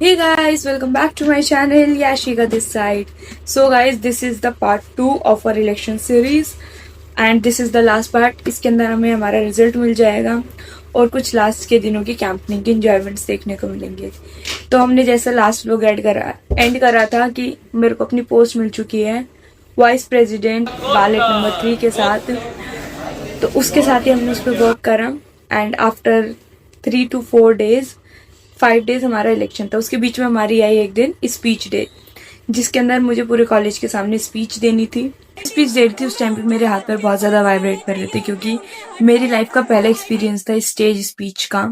Hey guys, welcome back to my channel Yashika this side. So guys, this is the part 2 of our election series and this is the last part. इसके अंदर हमें हमारा result मिल जाएगा और कुछ last के दिनों की कैंपनिंग के इंजॉयमेंट्स देखने को मिलेंगे। तो हमने जैसा लास्ट व्लॉग एंड करा था कि मेरे को अपनी पोस्ट मिल चुकी है वाइस प्रेसिडेंट बैलेट नंबर 3 के साथ। तो उसके साथ ही हमने उस पर वर्क करा and after 3 to 4 days 5 days हमारा इलेक्शन था। उसके बीच में हमारी आई एक दिन स्पीच डे, जिसके अंदर मुझे पूरे कॉलेज के सामने स्पीच देनी थी। स्पीच दे रही थी उस टाइम पे मेरे हाथ पर बहुत ज़्यादा वाइब्रेट कर रहे थे, क्योंकि मेरी लाइफ का पहला एक्सपीरियंस था स्टेज स्पीच का,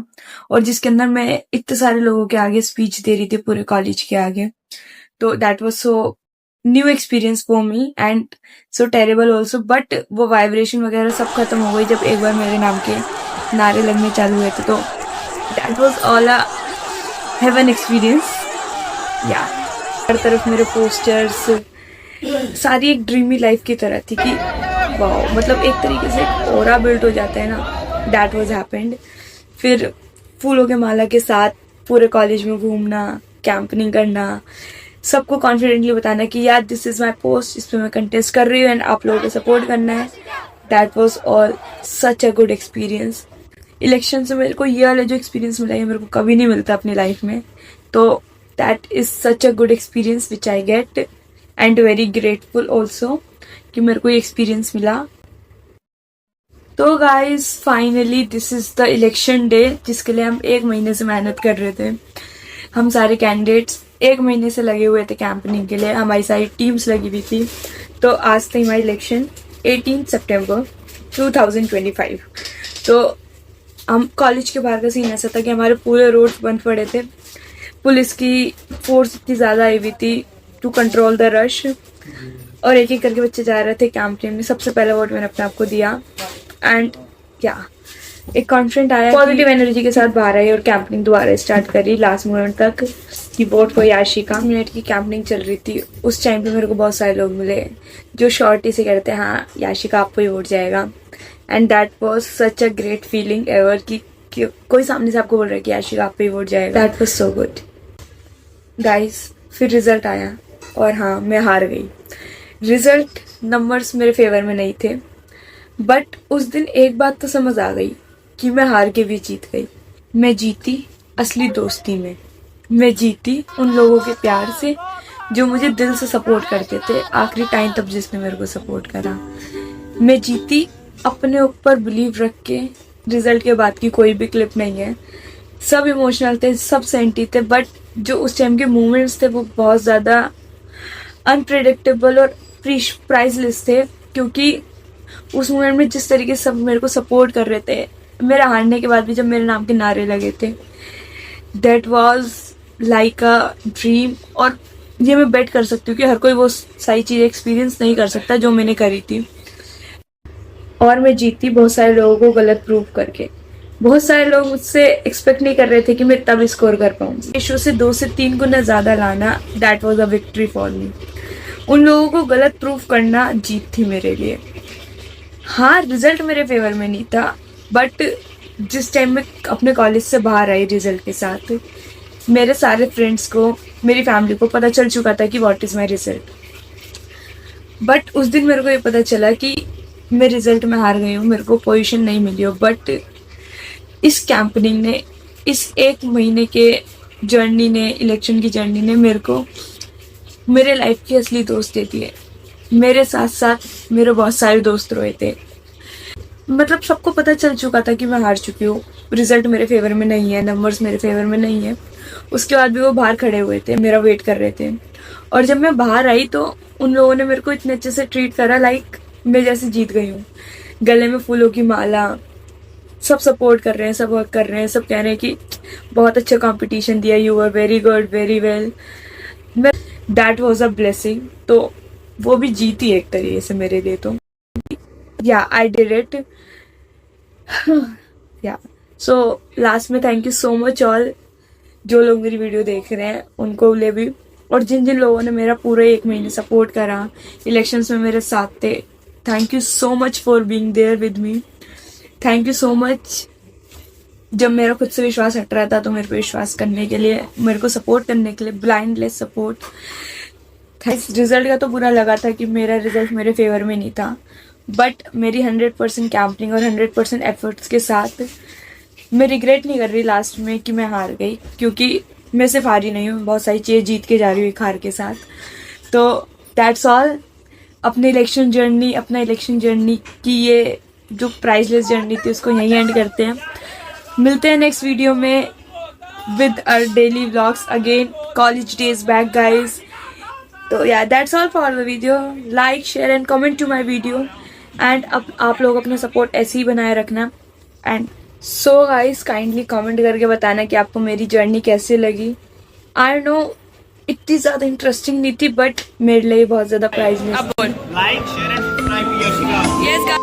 और जिसके अंदर मैं इतने सारे लोगों के आगे स्पीच दे रही थी पूरे कॉलेज के आगे। तो that was so new experience for me and so terrible also. But वो वाइब्रेशन वगैरह सब खत्म हो गई जब एक बार मेरे नाम के नारे लगने चालू हुए थे। तो that was all a heaven experience. या हर तरफ मेरे पोस्टर्स, सारी एक ड्रीमी लाइफ की तरह थी कि वाओ, मतलब एक तरीके से एक ऑरा बिल्ड हो जाता है ना, दैट वाज हैपेंड। फिर फूलों के माला के साथ पूरे कॉलेज में घूमना, कैंपनिंग करना, सबको कॉन्फिडेंटली बताना कि यार दिस इज माई पोस्ट, इस पर मैं कंटेस्ट कर रही हूँ एंड आप लोगों को सपोर्ट करना है। That was all such a good experience. Election से मेरे को ये वाला जो एक्सपीरियंस मिला है मेरे को कभी नहीं मिलता अपनी लाइफ में। तो that is such a good experience which I get and very grateful also कि मेरे को ये एक्सपीरियंस मिला। तो guys finally this is the election day, जिसके लिए हम 1 महीने से मेहनत कर रहे थे। हम सारे कैंडिडेट्स 1 महीने से लगे हुए थे कैंपनिंग के लिए, हमारी सारी टीम्स लगी हुई थी। तो आज थी हमारी इलेक्शन 18 सितंबर 2025। तो हम कॉलेज के बाहर का सीन ऐसा था कि हमारे पूरे रोड्स बंद पड़े थे, पुलिस की फोर्स इतनी ज़्यादा आई हुई थी टू कंट्रोल द रश, और एक एक करके बच्चे जा रहे थे कैंपनिंग में। सबसे पहला वोट मैंने अपने आप को दिया एंड क्या एक कॉन्फिडेंट आया, पॉजिटिव एनर्जी के साथ बाहर आई और कैंपनिंग दोबारा स्टार्ट करी लास्ट मोमेंट तक कि वोट फॉर याशिका। मिनट की कैंपनिंग चल रही थी उस टाइम पे मेरे को बहुत सारे लोग मिले जो शॉर्टी से कहते हैं हाँ याशिका आपको ही वोट जाएगा, and that was such a great feeling ever कि कोई सामने से आपको बोल रहा है कि याशिका आप पे ही वोट जाएगा। That was so good guys. फिर रिजल्ट आया और हाँ मैं हार गई। रिजल्ट नंबर्स मेरे फेवर में नहीं थे, बट उस दिन एक बात तो समझ आ गई कि मैं हार के भी जीत गई। मैं जीती असली दोस्ती में, मैं जीती उन लोगों के प्यार से जो मुझे दिल से सपोर्ट करते थे आखिरी टाइम तक, जिसने मेरे को सपोर्ट करा। मैं जीती अपने ऊपर बिलीव रख के। रिजल्ट के बाद की कोई भी क्लिप नहीं है, सब इमोशनल थे, सब सेंटी थे, बट जो उस टाइम के मोमेंट्स थे वो बहुत ज़्यादा अनप्रेडिक्टेबल और प्राइसलेस थे, क्योंकि उस मोमेंट में जिस तरीके से सब मेरे को सपोर्ट कर रहे थे, मेरा हारने के बाद भी जब मेरे नाम के नारे लगे थे, that was like a dream. और ये मैं बेट कर सकती हूँ कि हर कोई वो सारी चीज़ें एक्सपीरियंस नहीं कर सकता जो मैंने करी थी। और मैं जीती बहुत सारे लोगों को गलत प्रूव करके। बहुत सारे लोग मुझसे एक्सपेक्ट नहीं कर रहे थे कि मैं इतना भी स्कोर कर पाऊंगी। रेशो से 2 से 3 गुना ज़्यादा लाना, that was a victory for me. उन लोगों को गलत प्रूफ करना जीत थी मेरे लिए। हाँ रिजल्ट मेरे फेवर में नहीं था, बट जिस टाइम मैं अपने कॉलेज से बाहर आई रिजल्ट के साथ, मेरे सारे फ्रेंड्स को, मेरी फैमिली को पता चल चुका था कि what is my result. But उस दिन मेरे को ये पता चला कि मैं रिजल्ट में हार गई हूँ, मेरे को पोजीशन नहीं मिली हो। बट इस कैंपनिंग ने, इस 1 महीने के जर्नी ने, इलेक्शन की जर्नी ने मेरे को मेरे लाइफ की असली दोस्त दे दिए। मेरे साथ साथ मेरे बहुत सारे दोस्त रोए थे। मतलब सबको पता चल चुका था कि मैं हार चुकी हूँ, रिजल्ट मेरे फेवर में नहीं है, नंबर्स मेरे फेवर में नहीं है। उसके बाद भी वो बाहर खड़े हुए थे, मेरा वेट कर रहे थे। और जब मैं बाहर आई तो उन लोगों ने मेरे को इतने अच्छे से ट्रीट करा, लाइक मैं जैसे जीत गई हूँ। गले में फूलों की माला, सब सपोर्ट कर रहे हैं, सब वर्क कर रहे हैं, सब कह रहे हैं कि बहुत अच्छा कंपटीशन दिया, you are very good, very well. मैं दैट वाज अ ब्लेसिंग। तो वो भी जीती एक तरीके से मेरे लिए। तो या आई डिड इट। या सो लास्ट में thank you so much all जो लोग मेरी वीडियो देख रहे हैं उनको ले भी, और जिन जिन लोगों ने मेरा पूरे 1 महीने सपोर्ट करा, इलेक्शंस में मेरे साथ थे, thank you so much for being there with me. Thank you so much जब मेरा खुद से विश्वास हट रहा था तो मेरे पे विश्वास करने के लिए, मेरे को सपोर्ट करने के लिए, ब्लाइंडलेस सपोर्ट। रिजल्ट का तो बुरा लगा था कि मेरा रिजल्ट मेरे फेवर में नहीं था, बट मेरी 100% कैंपलिंग और 100% एफर्ट्स के साथ मैं रिग्रेट नहीं कर रही लास्ट में कि मैं हार गई, क्योंकि मैं सिर्फ हारी नहीं हूँ, बहुत सारी चीज़ें जीत के जा रही हूँ एक हार के साथ। तो दैट्स ऑल। अपनी इलेक्शन जर्नी की ये जो प्राइजलेस जर्नी थी उसको यहीं एंड करते हैं। मिलते हैं नेक्स्ट वीडियो में with our daily vlogs again. College days back, guys. तो yeah, that's all for the video. Like, share and comment to my video. And अब आप लोग अपना सपोर्ट ऐसे ही बनाए रखना. And so guys, kindly comment करके बताना कि आपको मेरी जर्नी कैसे लगी. I know इतनी ज़्यादा इंटरेस्टिंग नहीं थी, बट मेरे लिए बहुत ज़्यादा प्राइज में. Like, share and subscribe to Yashika. Yes guys.